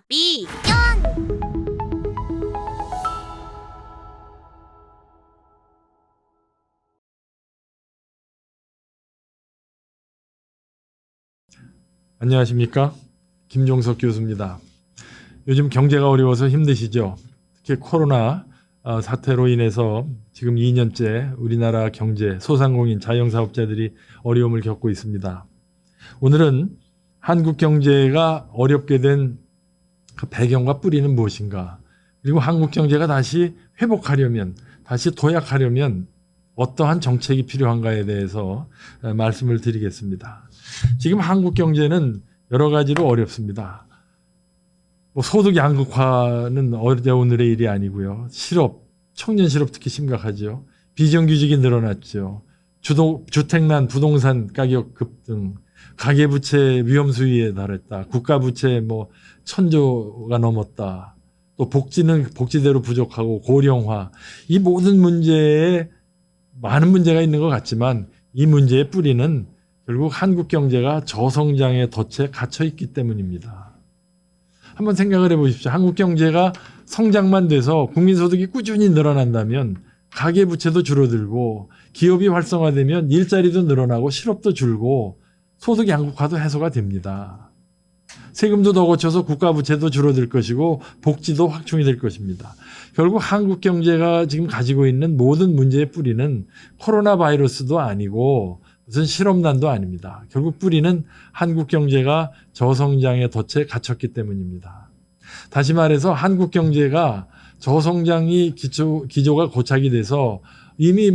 미연 안녕하십니까? 김종석 교수입니다. 요즘 경제가 어려워서 힘드시죠? 특히 코로나 사태로 인해서 지금 2년째 우리나라 경제, 소상공인, 자영사업자들이 어려움을 겪고 있습니다. 오늘은 한국 경제가 어렵게 된 그 배경과 뿌리는 무엇인가? 그리고 한국 경제가 다시 회복하려면, 다시 도약하려면 어떠한 정책이 필요한가에 대해서 말씀을 드리겠습니다. 지금 한국 경제는 여러 가지로 어렵습니다. 소득 양극화는 어제 오늘의 일이 아니고요. 실업, 청년 실업 특히 심각하죠. 비정규직이 늘어났죠. 주택난 부동산 가격 급등, 가계부채 위험 수위에 달했다. 국가부채 1,000조가 넘었다. 또 복지는 복지대로 부족하고 고령화. 이 모든 문제에 많은 문제가 있는 것 같지만 이 문제의 뿌리는 결국 한국 경제가 저성장의 덫에 갇혀 있기 때문입니다. 한번 생각을 해보십시오. 한국 경제가 성장만 돼서 국민소득이 꾸준히 늘어난다면 가계부채도 줄어들고 기업이 활성화되면 일자리도 늘어나고 실업도 줄고 소득 양극화도 해소가 됩니다. 세금도 더 고쳐서 국가부채도 줄어들 것이고 복지도 확충이 될 것입니다. 결국 한국 경제가 지금 가지고 있는 모든 문제의 뿌리는 코로나 바이러스도 아니고 무슨 실업난도 아닙니다. 결국 뿌리는 한국 경제가 저성장의 덫에 갇혔기 때문입니다. 다시 말해서 한국 경제가 저성장이 기조가 고착이 돼서 이미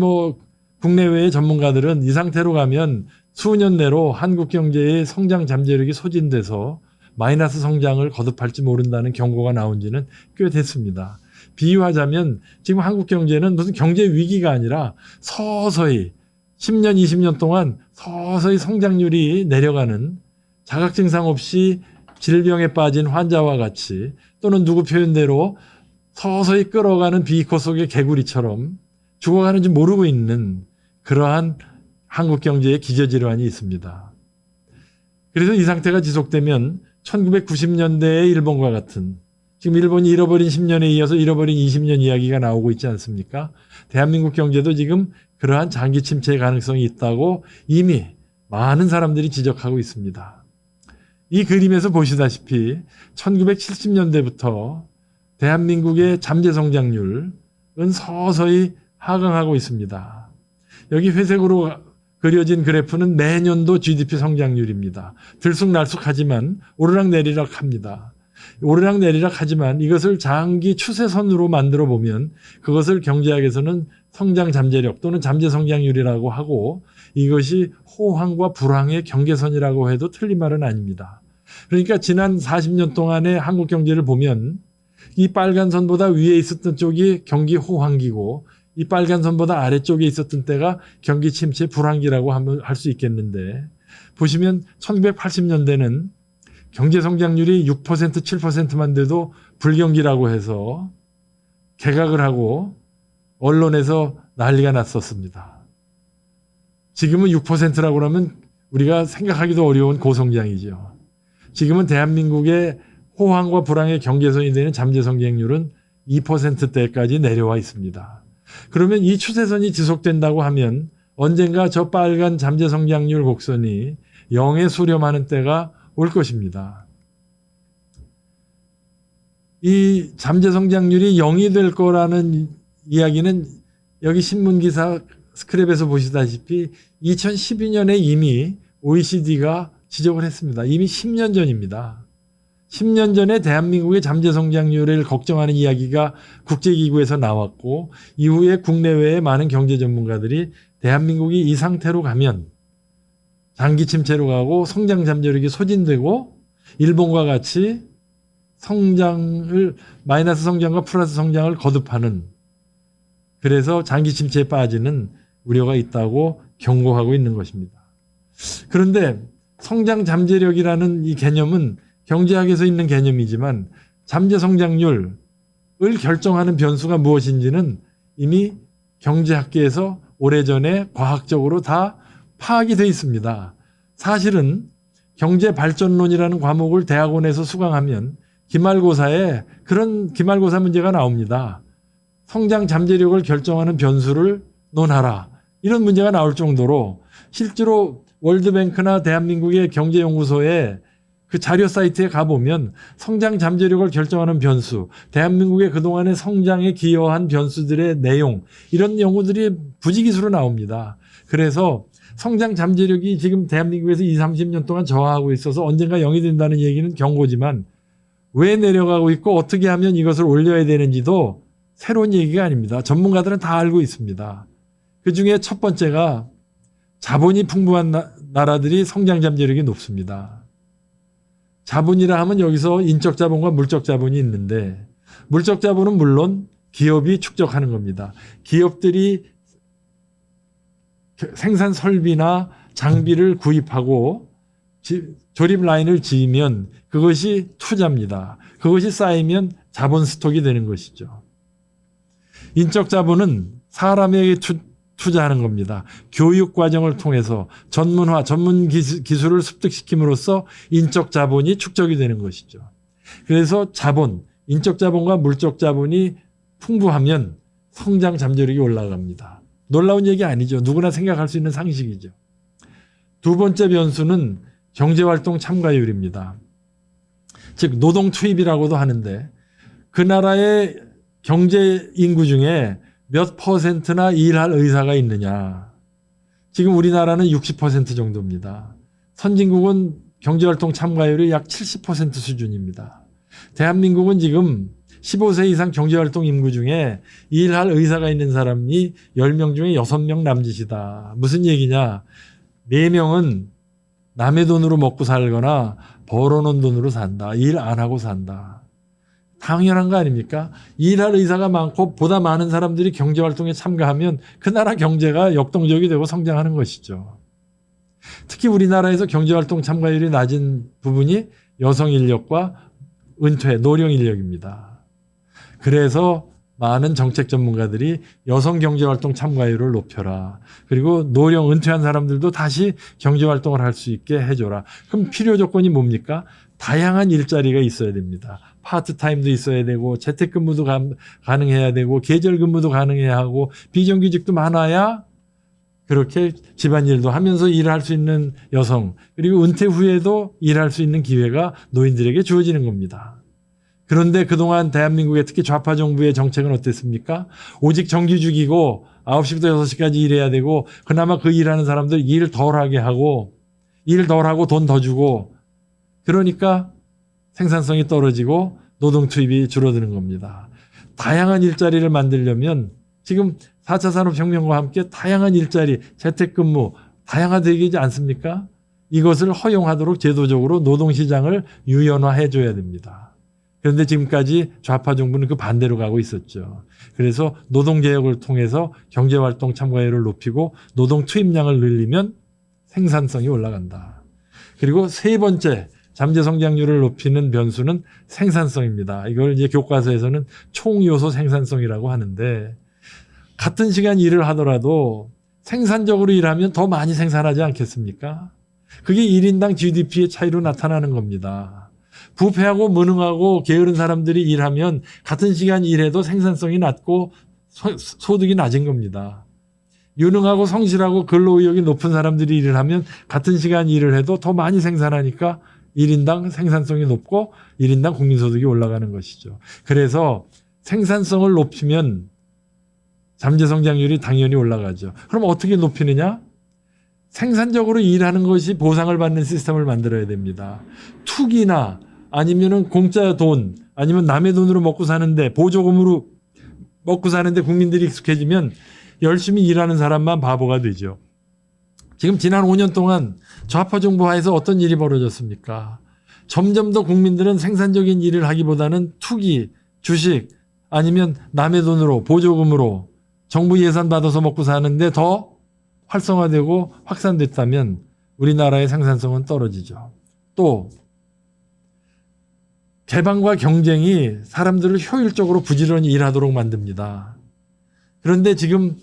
국내외의 전문가들은 이 상태로 가면 수년 내로 한국 경제의 성장 잠재력이 소진돼서 마이너스 성장을 거듭할지 모른다는 경고가 나온 지는 꽤 됐습니다. 비유하자면 지금 한국 경제는 무슨 경제 위기가 아니라 서서히 10년, 20년 동안 서서히 성장률이 내려가는 자각 증상 없이 질병에 빠진 환자와 같이 또는 누구 표현대로 서서히 끌어가는 비이코 속의 개구리처럼 죽어가는지 모르고 있는 그러한 한국 경제의 기저질환이 있습니다. 그래서 이 상태가 지속되면 1990년대의 일본과 같은 지금 일본이 잃어버린 10년에 이어서 잃어버린 20년 이야기가 나오고 있지 않습니까? 대한민국 경제도 지금 그러한 장기 침체의 가능성이 있다고 이미 많은 사람들이 지적하고 있습니다. 이 그림에서 보시다시피 1970년대부터 대한민국의 잠재 성장률은 서서히 하강하고 있습니다. 여기 회색으로 그려진 그래프는 매년도 GDP 성장률입니다. 들쑥날쑥하지만 오르락내리락 합니다. 오르락내리락 하지만 이것을 장기 추세선으로 만들어 보면 그것을 경제학에서는 성장 잠재력 또는 잠재 성장률이라고 하고 이것이 호황과 불황의 경계선이라고 해도 틀린 말은 아닙니다. 그러니까 지난 40년 동안의 한국 경제를 보면 이 빨간 선보다 위에 있었던 쪽이 경기 호황기고 이 빨간 선보다 아래쪽에 있었던 때가 경기 침체 불황기라고 할 수 있겠는데 보시면 1980년대는 경제 성장률이 6%, 7%만 돼도 불경기라고 해서 개각을 하고 언론에서 난리가 났었습니다. 지금은 6%라고 하면 우리가 생각하기도 어려운 고성장이죠. 지금은 대한민국의 호황과 불황의 경계선이 되는 잠재 성장률은 2%대까지 내려와 있습니다. 그러면 이 추세선이 지속된다고 하면 언젠가 저 빨간 잠재 성장률 곡선이 0에 수렴하는 때가 올 것입니다. 이 잠재 성장률이 0이 될 거라는 이야기는 여기 신문기사 스크랩에서 보시다시피 2012년에 이미 OECD가 지적을 했습니다. 이미 10년 전입니다. 10년 전에 대한민국의 잠재 성장률을 걱정하는 이야기가 국제기구에서 나왔고 이후에 국내외의 많은 경제 전문가들이 대한민국이 이 상태로 가면 장기 침체로 가고 성장 잠재력이 소진되고 일본과 같이 성장을 마이너스 성장과 플러스 성장을 거듭하는 그래서 장기 침체에 빠지는 우려가 있다고 경고하고 있는 것입니다. 그런데 성장 잠재력이라는 이 개념은 경제학에서 있는 개념이지만 잠재 성장률을 결정하는 변수가 무엇인지는 이미 경제학계에서 오래전에 과학적으로 다 파악이 되어 있습니다. 사실은 경제발전론이라는 과목을 대학원에서 수강하면 기말고사에 그런 기말고사 문제가 나옵니다. 성장 잠재력을 결정하는 변수를 논하라. 이런 문제가 나올 정도로 실제로 월드뱅크나 대한민국의 경제연구소에 그 자료 사이트에 가보면 성장 잠재력을 결정하는 변수, 대한민국의 그동안의 성장에 기여한 변수들의 내용, 이런 연구들이 부지기수로 나옵니다. 그래서 성장 잠재력이 지금 대한민국에서 20, 30년 동안 저하하고 있어서 언젠가 0이 된다는 얘기는 경고지만 왜 내려가고 있고 어떻게 하면 이것을 올려야 되는지도 새로운 얘기가 아닙니다. 전문가들은 다 알고 있습니다. 그 중에 첫 번째가 자본이 풍부한 나라들이 성장 잠재력이 높습니다. 자본이라 하면 여기서 인적 자본과 물적 자본이 있는데 물적 자본은 물론 기업이 축적하는 겁니다. 기업들이 생산 설비나 장비를 구입하고 조립 라인을 지으면 그것이 투자입니다. 그것이 쌓이면 자본 스톡이 되는 것이죠. 인적 자본은 사람에게 투자하는 겁니다. 교육 과정을 통해서 전문화, 전문 기술을 습득시킴으로써 인적 자본이 축적이 되는 것이죠. 그래서 자본, 인적 자본과 물적 자본이 풍부하면 성장 잠재력이 올라갑니다. 놀라운 얘기 아니죠. 누구나 생각할 수 있는 상식이죠. 두 번째 변수는 경제활동 참가율입니다. 즉 노동 투입이라고도 하는데 그 나라의 경제 인구 중에 몇 퍼센트나 일할 의사가 있느냐. 지금 우리나라는 60% 정도입니다. 선진국은 경제활동 참가율이 약 70% 수준입니다. 대한민국은 지금 15세 이상 경제활동 인구 중에 일할 의사가 있는 사람이 10명 중에 6명 남짓이다. 무슨 얘기냐. 4명은 남의 돈으로 먹고 살거나 벌어놓은 돈으로 산다. 일 안 하고 산다. 당연한 거 아닙니까? 일할 의사가 많고 보다 많은 사람들이 경제활동에 참가하면 그 나라 경제가 역동적이 되고 성장하는 것이죠. 특히 우리나라에서 경제활동 참가율이 낮은 부분이 여성 인력과 은퇴, 노령 인력입니다. 그래서 많은 정책 전문가들이 여성 경제활동 참가율을 높여라. 그리고 노령 은퇴한 사람들도 다시 경제활동을 할 수 있게 해줘라. 그럼 필요 조건이 뭡니까? 다양한 일자리가 있어야 됩니다. 파트타임도 있어야 되고 재택근무도 가능해야 되고 계절근무도 가능해야 하고 비정규직도 많아야 그렇게 집안일도 하면서 일할 수 있는 여성 그리고 은퇴 후에도 일할 수 있는 기회가 노인들에게 주어지는 겁니다. 그런데 그동안 대한민국의 특히 좌파 정부의 정책은 어땠습니까? 오직 정규직이고 9시부터 6시까지 일해야 되고 그나마 그 일하는 사람들 일 덜하게 하고 일 덜하고 돈 더 주고 그러니까 생산성이 떨어지고 노동 투입이 줄어드는 겁니다. 다양한 일자리를 만들려면 지금 4차 산업혁명과 함께 다양한 일자리, 재택근무 다양화되지 않습니까? 이것을 허용하도록 제도적으로 노동시장을 유연화해 줘야 됩니다. 그런데 지금까지 좌파 정부는 그 반대로 가고 있었죠. 그래서 노동개혁을 통해서 경제활동 참가율을 높이고 노동 투입량을 늘리면 생산성이 올라간다. 그리고 세 번째 잠재 성장률을 높이는 변수는 생산성입니다. 이걸 이제 교과서에서는 총요소 생산성이라고 하는데 같은 시간 일을 하더라도 생산적으로 일하면 더 많이 생산하지 않겠습니까? 그게 1인당 GDP의 차이로 나타나는 겁니다. 부패하고 무능하고 게으른 사람들이 일하면 같은 시간 일해도 생산성이 낮고 소득이 낮은 겁니다. 유능하고 성실하고 근로의욕이 높은 사람들이 일을 하면 같은 시간 일을 해도 더 많이 생산하니까 1인당 생산성이 높고 1인당 국민소득이 올라가는 것이죠. 그래서 생산성을 높이면 잠재성장률이 당연히 올라가죠. 그럼 어떻게 높이느냐? 생산적으로 일하는 것이 보상을 받는 시스템을 만들어야 됩니다. 투기나 아니면은 공짜 돈 아니면 남의 돈으로 먹고 사는데 보조금으로 먹고 사는데 국민들이 익숙해지면 열심히 일하는 사람만 바보가 되죠. 지금 지난 5년 동안 좌파 정부 하에서 어떤 일이 벌어졌습니까? 점점 더 국민들은 생산적인 일을 하기보다는 투기, 주식 아니면 남의 돈으로 보조금으로 정부 예산 받아서 먹고 사는데 더 활성화되고 확산됐다면 우리나라의 생산성은 떨어지죠. 또 개방과 경쟁이 사람들을 효율적으로 부지런히 일하도록 만듭니다. 그런데 지금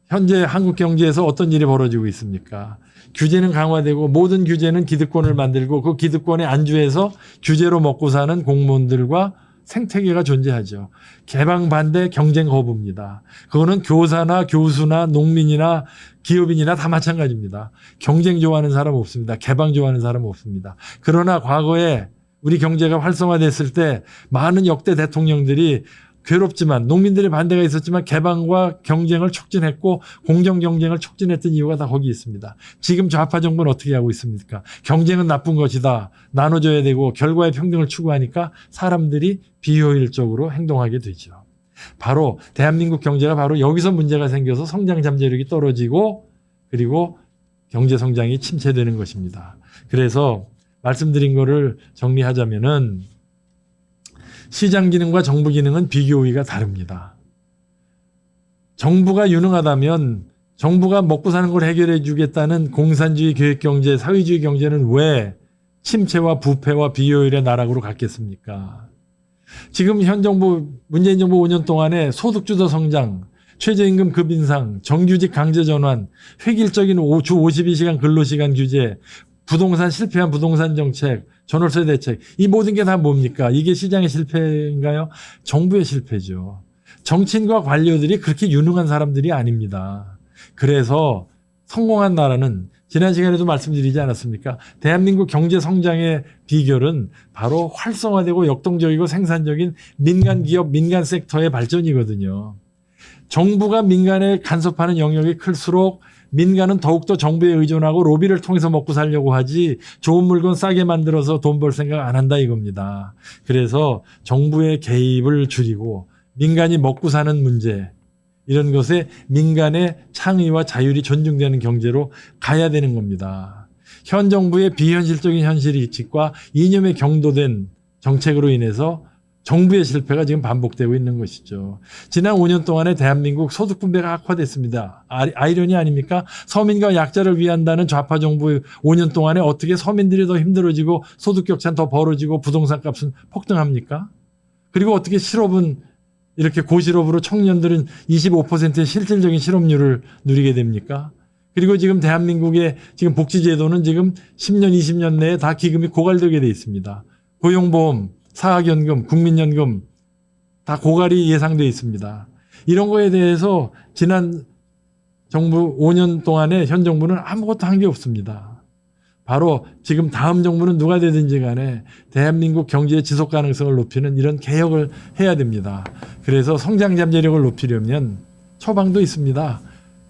현재 한국 경제에서 어떤 일이 벌어지고 있습니까? 규제는 강화되고 모든 규제는 기득권을 만들고 그 기득권에 안주해서 규제로 먹고 사는 공무원들과 생태계가 존재하죠. 개방 반대 경쟁 거부입니다. 그거는 교사나 교수나 농민이나 기업인이나 다 마찬가지입니다. 경쟁 좋아하는 사람 없습니다. 개방 좋아하는 사람 없습니다. 그러나 과거에 우리 경제가 활성화됐을 때 많은 역대 대통령들이 괴롭지만 농민들의 반대가 있었지만 개방과 경쟁을 촉진했고 공정 경쟁을 촉진했던 이유가 다 거기 있습니다. 지금 좌파 정부는 어떻게 하고 있습니까? 경쟁은 나쁜 것이다. 나눠줘야 되고 결과의 평등을 추구하니까 사람들이 비효율적으로 행동하게 되죠. 바로 대한민국 경제가 바로 여기서 문제가 생겨서 성장 잠재력이 떨어지고 그리고 경제 성장이 침체되는 것입니다. 그래서 말씀드린 거를 정리하자면은 시장 기능과 정부 기능은 비교의가 다릅니다. 정부가 유능하다면 정부가 먹고 사는 걸 해결해 주겠다는 공산주의 계획경제, 사회주의 경제는 왜 침체와 부패와 비효율의 나락으로 갔겠습니까? 지금 현 정부, 문재인 정부 5년 동안에 소득주도 성장, 최저임금 급 인상, 정규직 강제 전환, 획일적인 주 52시간 근로시간 규제, 부동산 실패한 부동산 정책, 전월세 대책 이 모든 게 다 뭡니까? 이게 시장의 실패인가요? 정부의 실패죠. 정치인과 관료들이 그렇게 유능한 사람들이 아닙니다. 그래서 성공한 나라는 지난 시간에도 말씀드리지 않았습니까? 대한민국 경제 성장의 비결은 바로 활성화되고 역동적이고 생산적인 민간 기업, 민간 섹터의 발전이거든요. 정부가 민간에 간섭하는 영역이 클수록 민간은 더욱더 정부에 의존하고 로비를 통해서 먹고 살려고 하지 좋은 물건 싸게 만들어서 돈 벌 생각 안 한다 이겁니다. 그래서 정부의 개입을 줄이고 민간이 먹고 사는 문제 이런 것에 민간의 창의와 자율이 존중되는 경제로 가야 되는 겁니다. 현 정부의 비현실적인 현실의식과 이념에 경도된 정책으로 인해서 정부의 실패가 지금 반복되고 있는 것이죠. 지난 5년 동안에 대한민국 소득 분배가 악화됐습니다. 아이러니 아닙니까? 서민과 약자를 위한다는 좌파 정부 5년 동안에 어떻게 서민들이 더 힘들어지고 소득 격차는 더 벌어지고 부동산 값은 폭등합니까? 그리고 어떻게 실업은 이렇게 고실업으로 청년들은 25%의 실질적인 실업률을 누리게 됩니까? 그리고 지금 대한민국의 지금 복지제도는 지금 10년, 20년 내에 다 기금이 고갈되게 돼 있습니다. 고용보험, 사학연금, 국민연금 다 고갈이 예상돼 있습니다. 이런 거에 대해서 지난 정부 5년 동안에 현 정부는 아무것도 한 게 없습니다. 바로 지금 다음 정부는 누가 되든지 간에 대한민국 경제의 지속 가능성을 높이는 이런 개혁을 해야 됩니다. 그래서 성장 잠재력을 높이려면 처방도 있습니다.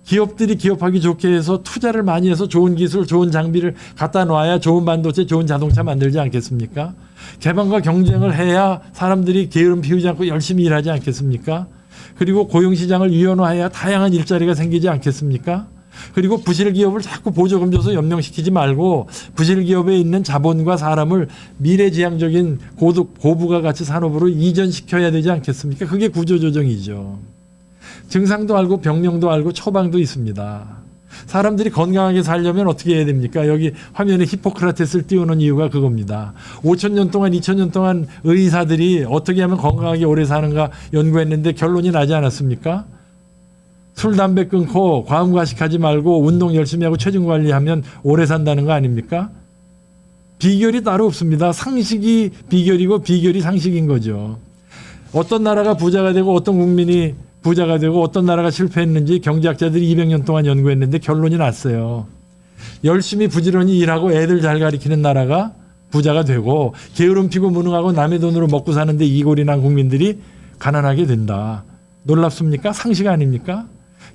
기업들이 기업하기 좋게 해서 투자를 많이 해서 좋은 기술, 좋은 장비를 갖다 놔야 좋은 반도체, 좋은 자동차 만들지 않겠습니까? 개방과 경쟁을 해야 사람들이 게으름 피우지 않고 열심히 일하지 않겠습니까? 그리고 고용시장을 유연화해야 다양한 일자리가 생기지 않겠습니까? 그리고 부실 기업을 자꾸 보조금 줘서 연명시키지 말고 부실 기업에 있는 자본과 사람을 미래지향적인 고부가 가치 산업으로 이전시켜야 되지 않겠습니까? 그게 구조조정이죠. 증상도 알고 병명도 알고 처방도 있습니다. 사람들이 건강하게 살려면 어떻게 해야 됩니까? 여기 화면에 히포크라테스를 띄우는 이유가 그겁니다. 5,000년 동안 2,000년 동안 의사들이 어떻게 하면 건강하게 오래 사는가 연구했는데 결론이 나지 않았습니까? 술, 담배 끊고 과음 과식하지 말고 운동 열심히 하고 체중 관리하면 오래 산다는 거 아닙니까? 비결이 따로 없습니다. 상식이 비결이고 비결이 상식인 거죠. 어떤 나라가 부자가 되고 어떤 국민이 부자가 되고 어떤 나라가 실패했는지 경제학자들이 200년 동안 연구했는데 결론이 났어요. 열심히 부지런히 일하고 애들 잘 가리키는 나라가 부자가 되고 게으름 피고 무능하고 남의 돈으로 먹고 사는데 이골이 난 국민들이 가난하게 된다. 놀랍습니까? 상식 아닙니까?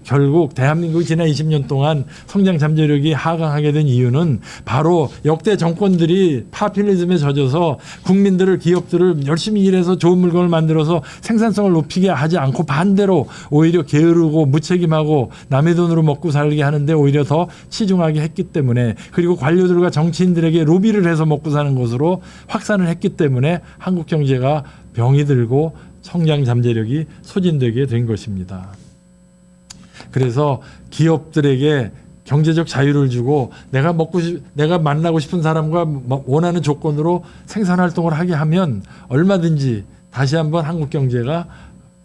결국 대한민국이 지난 20년 동안 성장 잠재력이 하강하게 된 이유는 바로 역대 정권들이 파퓰리즘에 젖어서 국민들을 기업들을 열심히 일해서 좋은 물건을 만들어서 생산성을 높이게 하지 않고 반대로 오히려 게으르고 무책임하고 남의 돈으로 먹고 살게 하는데 오히려 더 치중하게 했기 때문에 그리고 관료들과 정치인들에게 로비를 해서 먹고 사는 것으로 확산을 했기 때문에 한국 경제가 병이 들고 성장 잠재력이 소진되게 된 것입니다. 그래서 기업들에게 경제적 자유를 주고 내가 만나고 싶은 사람과 원하는 조건으로 생산 활동을 하게 하면 얼마든지 다시 한번 한국 경제가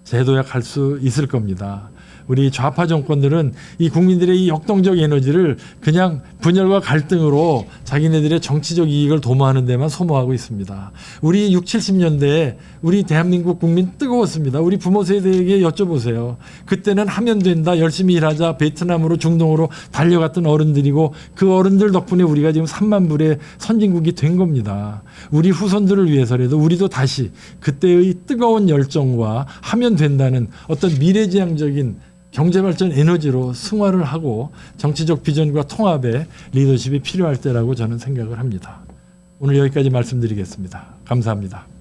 재도약할 수 있을 겁니다. 우리 좌파 정권들은 이 국민들의 이 역동적 에너지를 그냥 분열과 갈등으로 자기네들의 정치적 이익을 도모하는 데만 소모하고 있습니다. 우리 60, 70년대에 우리 대한민국 국민 뜨거웠습니다. 우리 부모 세대에게 여쭤보세요. 그때는 하면 된다, 열심히 일하자, 베트남으로 중동으로 달려갔던 어른들이고 그 어른들 덕분에 우리가 지금 3만 불의 선진국이 된 겁니다. 우리 후손들을 위해서라도 우리도 다시 그때의 뜨거운 열정과 하면 된다는 어떤 미래지향적인 경제발전 에너지로 승화를 하고 정치적 비전과 통합의 리더십이 필요할 때라고 저는 생각을 합니다. 오늘 여기까지 말씀드리겠습니다. 감사합니다.